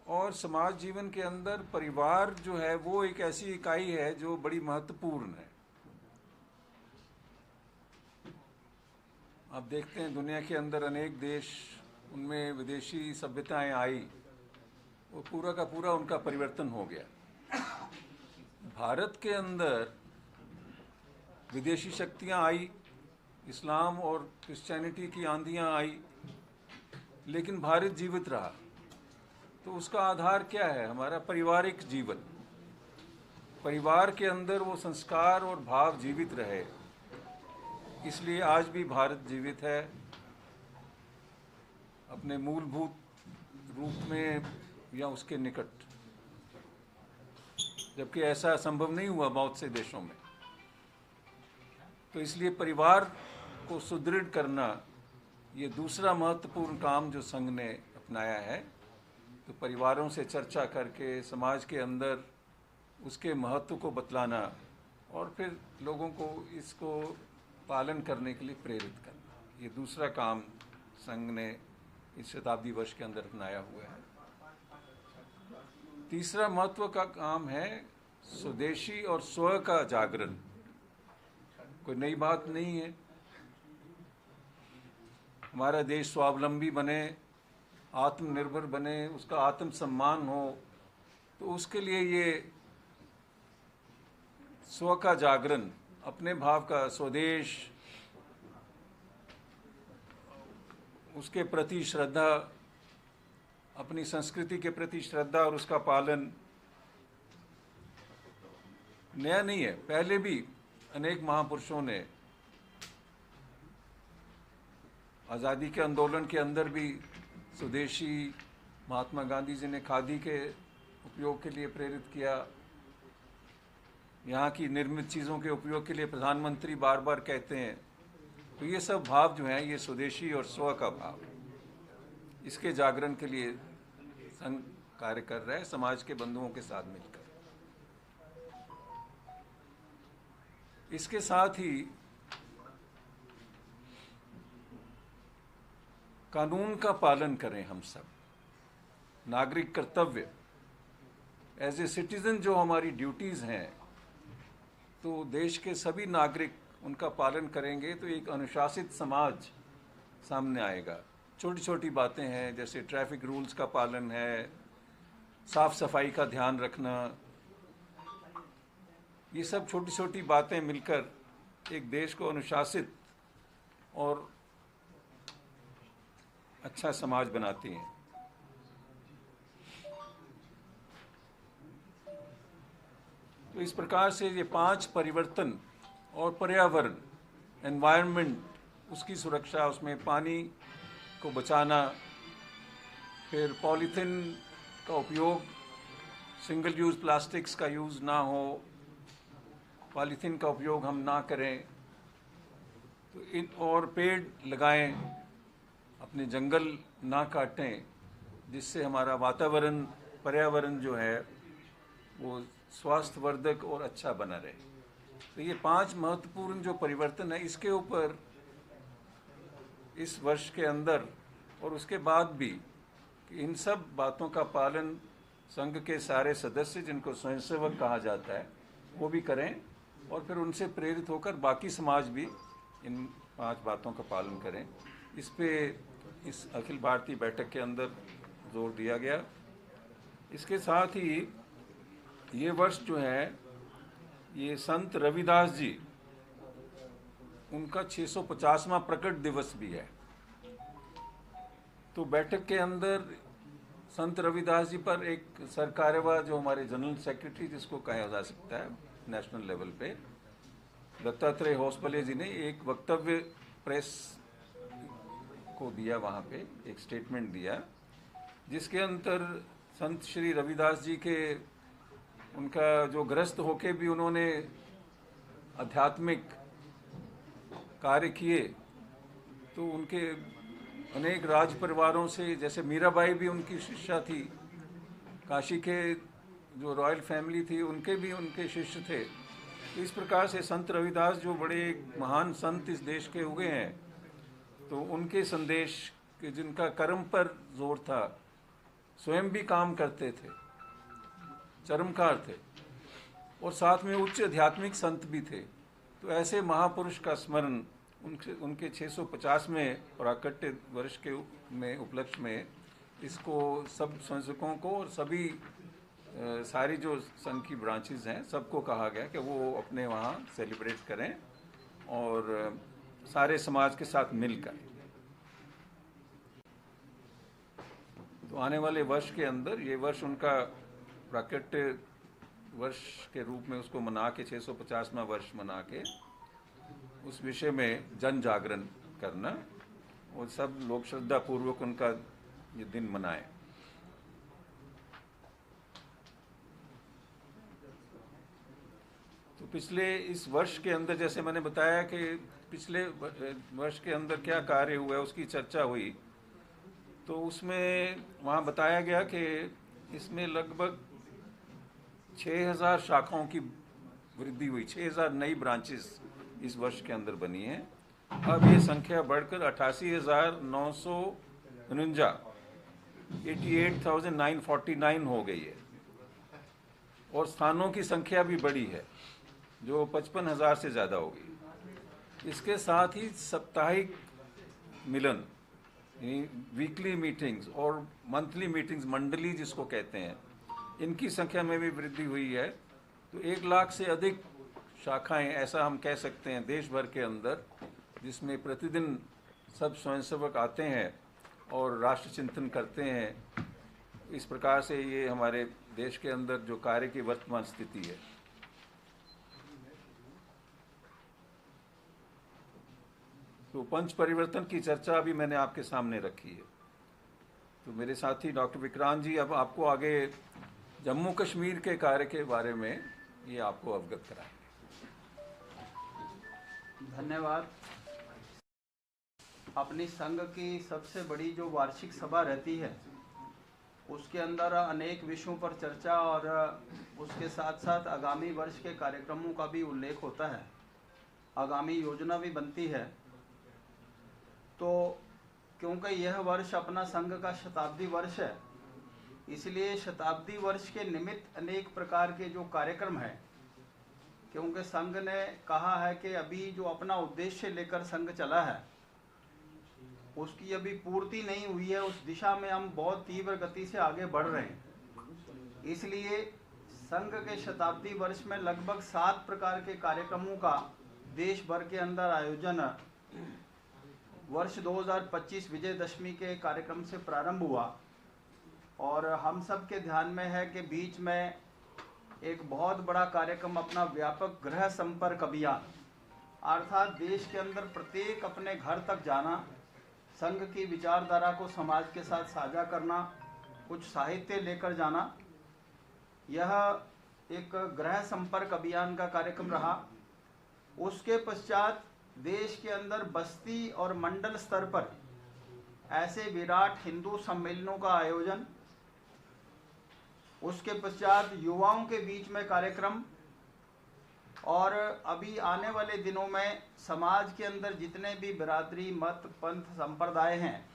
और समाज जीवन के अंदर परिवार जो है वो एक ऐसी इकाई है जो बड़ी महत्वपूर्ण है। आप देखते हैं दुनिया के अंदर अनेक देश, उनमें विदेशी सभ्यताएं आई, वो पूरा का पूरा उनका परिवर्तन हो गया। भारत के अंदर विदेशी शक्तियां आई, इस्लाम और क्रिश्चियनिटी की आंधियां आई, लेकिन भारत जीवित रहा। तो उसका आधार क्या है? हमारा पारिवारिक जीवन। परिवार के अंदर वो संस्कार और भाव जीवित रहे, इसलिए आज भी भारत जीवित है अपने मूलभूत रूप में या उसके निकट, जबकि ऐसा संभव नहीं हुआ बहुत से देशों में। तो इसलिए परिवार को सुदृढ़ करना ये दूसरा महत्वपूर्ण काम जो संघ ने अपनाया है। तो परिवारों से चर्चा करके समाज के अंदर उसके महत्व को बतलाना और फिर लोगों को इसको पालन करने के लिए प्रेरित करना, ये दूसरा काम संघ ने इस शताब्दी वर्ष के अंदर अपनाया हुआ है। तीसरा महत्व का काम है स्वदेशी और स्व का जागरण। कोई नई बात नहीं है। हमारा देश स्वावलंबी बने, आत्मनिर्भर बने, उसका आत्मसम्मान हो, तो उसके लिए ये स्व का जागरण, अपने भाव का, स्वदेश, उसके प्रति श्रद्धा, अपनी संस्कृति के प्रति श्रद्धा और उसका पालन नया नहीं है। पहले भी अनेक महापुरुषों ने आज़ादी के आंदोलन के अंदर भी स्वदेशी, महात्मा गांधी जी ने खादी के उपयोग के लिए प्रेरित किया। यहाँ की निर्मित चीज़ों के उपयोग के लिए प्रधानमंत्री बार बार कहते हैं। तो ये सब भाव जो हैं ये स्वदेशी और स्व का भाव, इसके जागरण के लिए संघ कार्य कर रहा है समाज के बंधुओं के साथ मिलकर। इसके साथ ही कानून का पालन करें हम सब। नागरिक कर्तव्य, एज ए सिटीजन जो हमारी ड्यूटीज़ हैं, तो देश के सभी नागरिक उनका पालन करेंगे तो एक अनुशासित समाज सामने आएगा। छोटी छोटी बातें हैं जैसे ट्रैफिक रूल्स का पालन है, साफ सफाई का ध्यान रखना, ये सब छोटी छोटी बातें मिलकर एक देश को अनुशासित और अच्छा समाज बनाती हैं। तो इस प्रकार से ये 5 परिवर्तन और पर्यावरण, एनवायरनमेंट, उसकी सुरक्षा, उसमें पानी को बचाना, फिर पॉलीथीन का उपयोग, सिंगल यूज़ प्लास्टिक्स का यूज़ ना हो, पॉलीथीन का उपयोग हम ना करें, तो इन और पेड़ लगाएं, अपने जंगल ना काटें, जिससे हमारा वातावरण, पर्यावरण जो है वो स्वास्थ्यवर्धक और अच्छा बना रहे। तो ये 5 महत्वपूर्ण जो परिवर्तन है, इसके ऊपर इस वर्ष के अंदर और उसके बाद भी इन सब बातों का पालन संघ के सारे सदस्य, जिनको स्वयंसेवक कहा जाता है, वो भी करें और फिर उनसे प्रेरित होकर बाकी समाज भी इन 5 बातों का पालन करें। इस पे इस अखिल भारतीय बैठक के अंदर जोर दिया गया। इसके साथ ही ये वर्ष जो है ये संत रविदास जी, उनका 650वां प्रकट दिवस भी है। तो बैठक के अंदर संत रविदास जी पर एक सरकार्यवाह, जो हमारे जनरल सेक्रेटरी जिसको कहा जा सकता है नेशनल लेवल पे, दत्तात्रेय होसपले जी ने एक वक्तव्य प्रेस को दिया, वहाँ पे एक स्टेटमेंट दिया, जिसके अंदर संत श्री रविदास जी के, उनका जो ग्रस्त होके भी उन्होंने आध्यात्मिक कार्य किए, तो उनके अनेक राज परिवारों से, जैसे मीराबाई भी उनकी शिष्या थी, काशी के जो रॉयल फैमिली थी उनके भी उनके शिष्य थे। इस प्रकार से संत रविदास जो बड़े महान संत इस देश के हुए हैं, तो उनके संदेश के, जिनका कर्म पर जोर था, स्वयं भी काम करते थे, चरमकार थे और साथ में उच्च आध्यात्मिक संत भी थे। तो ऐसे महापुरुष का स्मरण उनके 650वें प्राकट्य वर्ष के में उपलक्ष्य में इसको सब संयोजकों को और सभी सारी जो संघ की ब्रांचेज हैं सबको कहा गया कि वो अपने वहाँ सेलिब्रेट करें और सारे समाज के साथ मिलकर। तो आने वाले वर्ष के अंदर ये वर्ष उनका प्राकट्य वर्ष के रूप में उसको मना के 650वां वर्ष मना के उस विषय में जन जागरण करना और सब लोग श्रद्धा पूर्वक उनका ये दिन मनाएं। तो पिछले इस वर्ष के अंदर जैसे मैंने बताया कि पिछले वर्ष के अंदर क्या कार्य हुआ है उसकी चर्चा हुई, तो उसमें वहाँ बताया गया कि इसमें लगभग 6000 शाखाओं की वृद्धि हुई, 6000 नई ब्रांचेस इस वर्ष के अंदर बनी हैं। अब ये संख्या बढ़कर 88,949 88,949 हो गई है और स्थानों की संख्या भी बढ़ी है जो 55,000 से ज़्यादा हो गई। इसके साथ ही साप्ताहिक मिलन, वीकली मीटिंग्स और मंथली मीटिंग्स, मंडली जिसको कहते हैं, इनकी संख्या में भी वृद्धि हुई है। तो 1 लाख से अधिक शाखाएं, ऐसा हम कह सकते हैं, देश भर के अंदर, जिसमें प्रतिदिन सब स्वयंसेवक आते हैं और राष्ट्र चिंतन करते हैं। इस प्रकार से ये हमारे देश के अंदर जो कार्य की वर्तमान स्थिति है। तो पंच परिवर्तन की चर्चा अभी मैंने आपके सामने रखी है। तो मेरे साथी डॉक्टर विक्रांत जी अब आपको आगे जम्मू कश्मीर के कार्य के बारे में ये आपको अवगत कराएंगे। धन्यवाद। अपनी संघ की सबसे बड़ी जो वार्षिक सभा रहती है उसके अंदर अनेक विषयों पर चर्चा और उसके साथ साथ आगामी वर्ष के कार्यक्रमों का भी उल्लेख होता है, आगामी योजना भी बनती है। तो क्योंकि यह वर्ष अपना संघ का शताब्दी वर्ष है, इसलिए शताब्दी वर्ष के निमित्त अनेक प्रकार के जो कार्यक्रम हैं, क्योंकि संघ ने कहा है कि अभी जो अपना उद्देश्य लेकर संघ चला है उसकी अभी पूर्ति नहीं हुई है, उस दिशा में हम बहुत तीव्र गति से आगे बढ़ रहे हैं। इसलिए संघ के शताब्दी वर्ष में लगभग 7 प्रकार के कार्यक्रमों का देश भर के अंदर आयोजन वर्ष 2025 विजयदशमी के कार्यक्रम से प्रारंभ हुआ। और हम सब के ध्यान में है कि बीच में एक बहुत बड़ा कार्यक्रम अपना व्यापक गृह संपर्क अभियान, अर्थात देश के अंदर प्रत्येक अपने घर तक जाना, संघ की विचारधारा को समाज के साथ साझा करना, कुछ साहित्य लेकर जाना, यह एक गृह संपर्क अभियान का कार्यक्रम रहा। उसके पश्चात देश के अंदर बस्ती और मंडल स्तर पर ऐसे विराट हिंदू सम्मेलनों का आयोजन, उसके पश्चात युवाओं के बीच में कार्यक्रम, और अभी आने वाले दिनों में समाज के अंदर जितने भी बिरादरी, मत, पंथ, संप्रदाय हैं,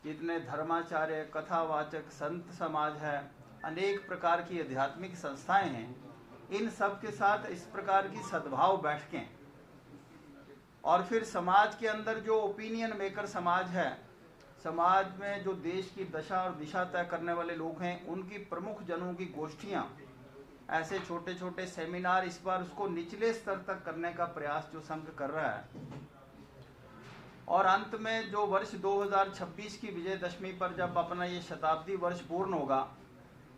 जितने धर्माचार्य, कथावाचक, संत समाज है, अनेक प्रकार की आध्यात्मिक संस्थाएं हैं, इन सब के साथ इस प्रकार की सद्भाव बैठकें, और फिर समाज के अंदर जो ओपिनियन मेकर समाज है, समाज में जो देश की दशा और दिशा तय करने वाले लोग हैं, उनकी प्रमुख जनों की गोष्ठियां, ऐसे छोटे छोटे सेमिनार, इस बार उसको निचले स्तर तक करने का प्रयास जो संघ कर रहा है। और अंत में जो वर्ष 2026 की विजयदशमी पर जब अपना ये शताब्दी वर्ष पूर्ण होगा,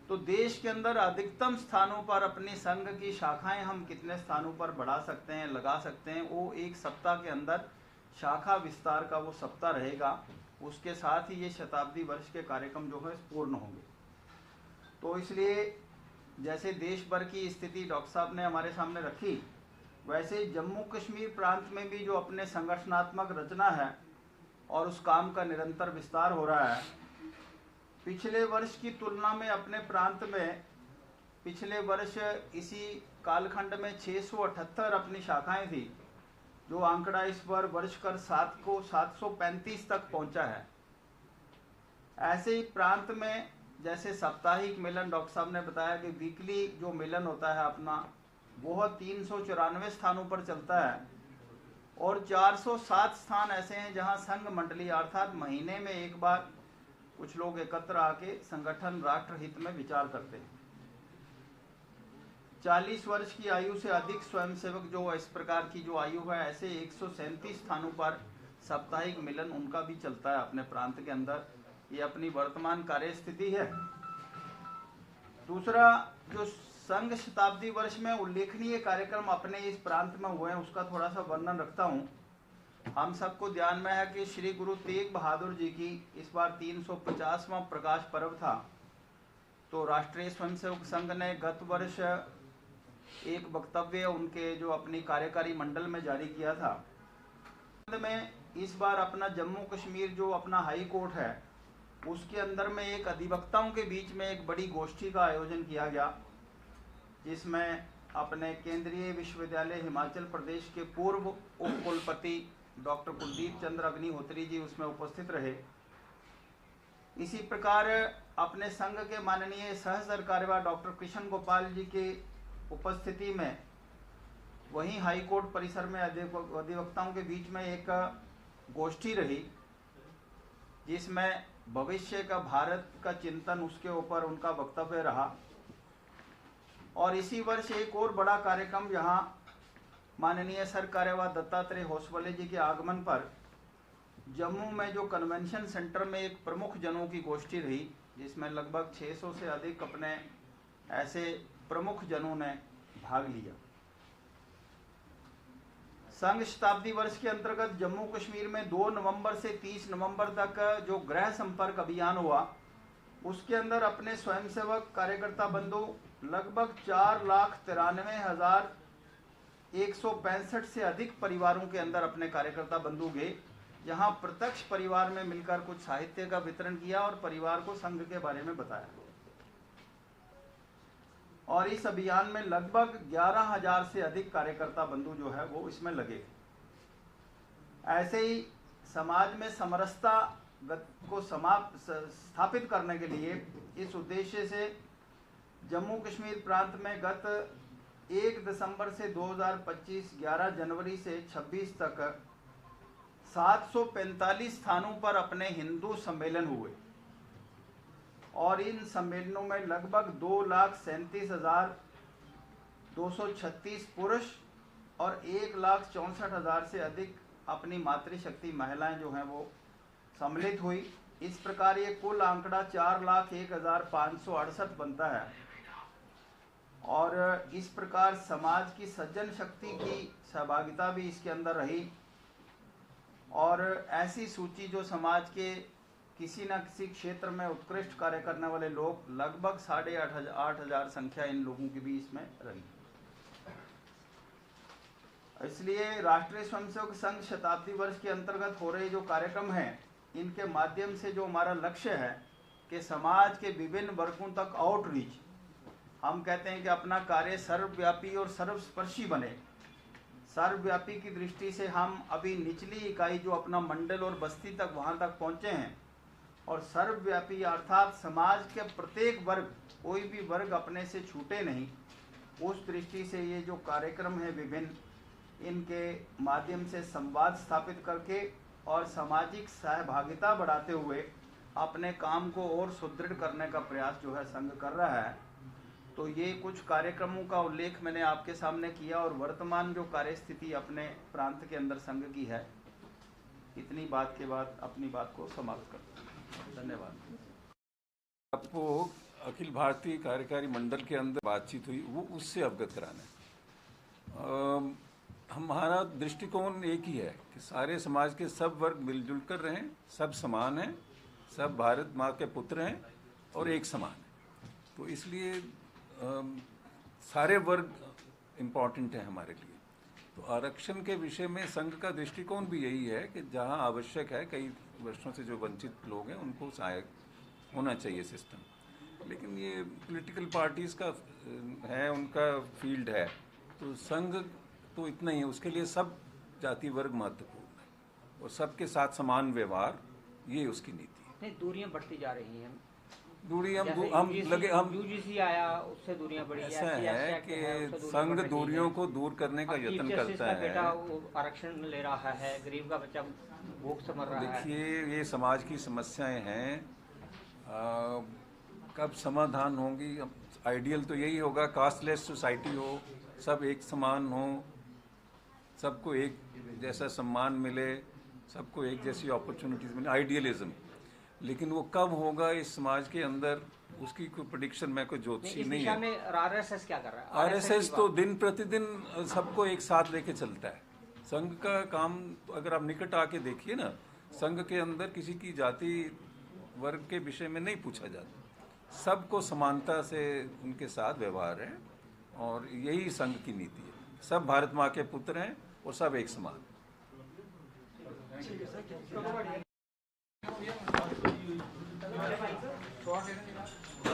तो देश के अंदर अधिकतम स्थानों पर अपनी संघ की शाखाएं हम कितने स्थानों पर बढ़ा सकते हैं, लगा सकते हैं, वो 1 सप्ताह के अंदर शाखा विस्तार का वो सप्ताह रहेगा। उसके साथ ही ये शताब्दी वर्ष के कार्यक्रम जो है पूर्ण होंगे। तो इसलिए जैसे देश भर की स्थिति डॉक्टर साहब ने हमारे सामने रखी, वैसे जम्मू कश्मीर प्रांत में भी जो अपने संगठनात्मक रचना है और उस काम का निरंतर विस्तार हो रहा है। पिछले वर्ष की तुलना में अपने प्रांत में पिछले वर्ष इसी कालखंड में 678 अपनी शाखाएं थी, जो आंकड़ा इस बार वर्ष कर 735 तक पहुंचा है। ऐसे ही प्रांत में जैसे साप्ताहिक मिलन, डॉक्टर साहब ने बताया कि वीकली जो मिलन होता है अपना, वह 394 स्थानों पर चलता है और 407 स्थान ऐसे हैं जहां संघ मंडली अर्थात महीने में एक बार कुछ लोग एकत्र आके संगठन राष्ट्र हित में विचार करते हैं। 40 वर्ष की आयु से अधिक स्वयंसेवक जो इस प्रकार की जो आयु है, ऐसे 137 स्थानों पर साप्ताहिक मिलन उनका भी चलता है अपने प्रांत के अंदर। ये अपनी वर्तमान कार्य स्थिति है। दूसरा, जो संघ शताब्दी वर्ष में उल्लेखनीय कार्यक्रम अपने इस प्रांत में हुए हैं उसका थोड़ा सा वर्णन रखता हूँ। हम सबको ध्यान में है कि श्री गुरु तेग बहादुर जी की इस बार 350वां प्रकाश पर्व था। तो राष्ट्रीय स्वयंसेवक संघ ने गत वर्ष एक वक्तव्य उनके जो अपनी कार्यकारी मंडल में जारी किया था। में इस बार अपना जम्मू कश्मीर जो अपना हाई कोर्ट है उसके अंदर में एक अधिवक्ताओं के बीच में एक बड़ी गोष्ठी का आयोजन किया गया, जिसमें अपने केंद्रीय विश्वविद्यालय हिमाचल प्रदेश के पूर्व उप कुलपति डॉक्टर कुलदीप चंद्र अग्निहोत्री जी उसमें उपस्थित रहे। इसी प्रकार अपने संघ के माननीय सह सरकार्यवाह डॉक्टर कृष्ण गोपाल जी की उपस्थिति में वहीं हाई कोर्ट परिसर में अधिवक्ताओं के बीच में एक गोष्ठी रही, जिसमें भविष्य का भारत का चिंतन उसके ऊपर उनका वक्तव्य रहा। और इसी वर्ष एक और बड़ा कार्यक्रम यहाँ माननीय सर कार्यवाह दत्तात्रेय होसबले जी के आगमन पर जम्मू में जो कन्वेंशन सेंटर में एक प्रमुख जनों की गोष्ठी रही, जिसमें लगभग 600 से अधिक अपने ऐसे प्रमुख जनों ने भाग लिया। संघ शताब्दी वर्ष के अंतर्गत जम्मू कश्मीर में 2 नवंबर से 30 नवंबर तक जो गृह संपर्क अभियान हुआ, उसके अंदर अपने स्वयंसेवक कार्यकर्ता बंधु लगभग 4,93,165 से अधिक परिवारों के अंदर अपने कार्यकर्ता बंधु गए, जहां प्रत्यक्ष परिवार में मिलकर कुछ साहित्य का वितरण किया और परिवार को संघ के बारे में बताया। और इस अभियान में लगभग 11,000 से अधिक कार्यकर्ता बंधु जो है वो इसमें लगे। ऐसे ही समाज में समरसता को स्थापित करने के लिए इस उद्देश्य से जम्मू कश्मीर प्रांत में गत 1 दिसंबर से 2025 11 जनवरी से 26 तक 745 स्थानों पर अपने हिंदू सम्मेलन हुए और इन सम्मेलनों में लगभग 2,37,236 पुरुष और 1,64,000 से अधिक अपनी मातृशक्ति महिलाएं जो हैं वो सम्मिलित हुई। इस प्रकार ये कुल आंकड़ा 4,01,568 बनता है। और इस प्रकार समाज की सज्जन शक्ति की सहभागिता भी इसके अंदर रही और ऐसी सूची जो समाज के किसी न किसी क्षेत्र में उत्कृष्ट कार्य करने वाले लोग लगभग 8,500 संख्या इन लोगों की भी इसमें रही। इसलिए राष्ट्रीय स्वयंसेवक संघ शताब्दी वर्ष के अंतर्गत हो रहे जो कार्यक्रम हैं, इनके माध्यम से जो हमारा लक्ष्य है कि समाज के विभिन्न वर्गों तक आउटरीच, हम कहते हैं कि अपना कार्य सर्वव्यापी और सर्वस्पर्शी बने। सर्वव्यापी की दृष्टि से हम अभी निचली इकाई जो अपना मंडल और बस्ती तक वहां तक पहुंचे हैं, और सर्वव्यापी अर्थात समाज के प्रत्येक वर्ग, कोई भी वर्ग अपने से छूटे नहीं। उस दृष्टि से ये जो कार्यक्रम है विभिन्न, इनके माध्यम से संवाद स्थापित करके और सामाजिक सहभागिता बढ़ाते हुए अपने काम को और सुदृढ़ करने का प्रयास जो है संघ कर रहा है। तो ये कुछ कार्यक्रमों का उल्लेख मैंने आपके सामने किया और वर्तमान जो कार्य स्थिति अपने प्रांत के अंदर संघ की है, इतनी बात के बाद अपनी बात को समाप्त करता हूँ। धन्यवाद। आपको अखिल भारतीय कार्यकारी मंडल के अंदर बातचीत हुई, वो उससे अवगत कराना है। हमारा दृष्टिकोण एक ही है कि सारे समाज के सब वर्ग मिलजुल कर रहें, सब समान हैं, सब भारत माँ के पुत्र हैं और एक समान है। तो इसलिए सारे वर्ग इम्पॉर्टेंट है हमारे लिए। तो आरक्षण के विषय में संघ का दृष्टिकोण भी यही है कि जहां आवश्यक है, कई वर्षों से जो वंचित लोग हैं उनको सहायक होना चाहिए सिस्टम। लेकिन ये पॉलिटिकल पार्टीज़ का है, उनका फील्ड है, तो संघ तो इतना ही है। उसके लिए सब जाति वर्ग महत्वपूर्ण है और सबके साथ समान व्यवहार, ये उसकी नीति है। नहीं, दूरियां बढ़ती जा रही हैं दूरी हम जैसे हम UGC लगे हम UGC आया, उससे दूरियां बढ़ी। ऐसा SC है Act है, उससे कि दूरियां संघ बढ़ रही दूरियों हैं। को दूर करने का अब चीफ यत्न जस्टिस करता का बेटा है। वो आरक्षण ले रहा है, गरीब का बच्चा भूख से मर रहा है। देखिए, ये समाज की समस्याएं हैं, कब समाधान होंगी। आइडियल तो यही होगा, कास्टलेस सोसाइटी हो, सब एक समान हो, सबको एक जैसा सम्मान मिले, सबको एक जैसी अपॉर्चुनिटीज मिले, आइडियलिज्म। लेकिन वो कब होगा इस समाज के अंदर, उसकी कोई प्रेडिक्शन में कोई ज्योतिषी इस नहीं दिशा है। में RSS क्या कर रहा है? आरएसएस की तो बात। दिन प्रतिदिन सबको एक साथ लेके चलता है। संघ का काम तो अगर आप निकट आके देखिए ना, संघ के अंदर किसी की जाति वर्ग के विषय में नहीं पूछा जाता, सबको समानता से उनके साथ व्यवहार है, और यही संघ की नीति है। सब भारत माँ के पुत्र हैं और सब एक समान।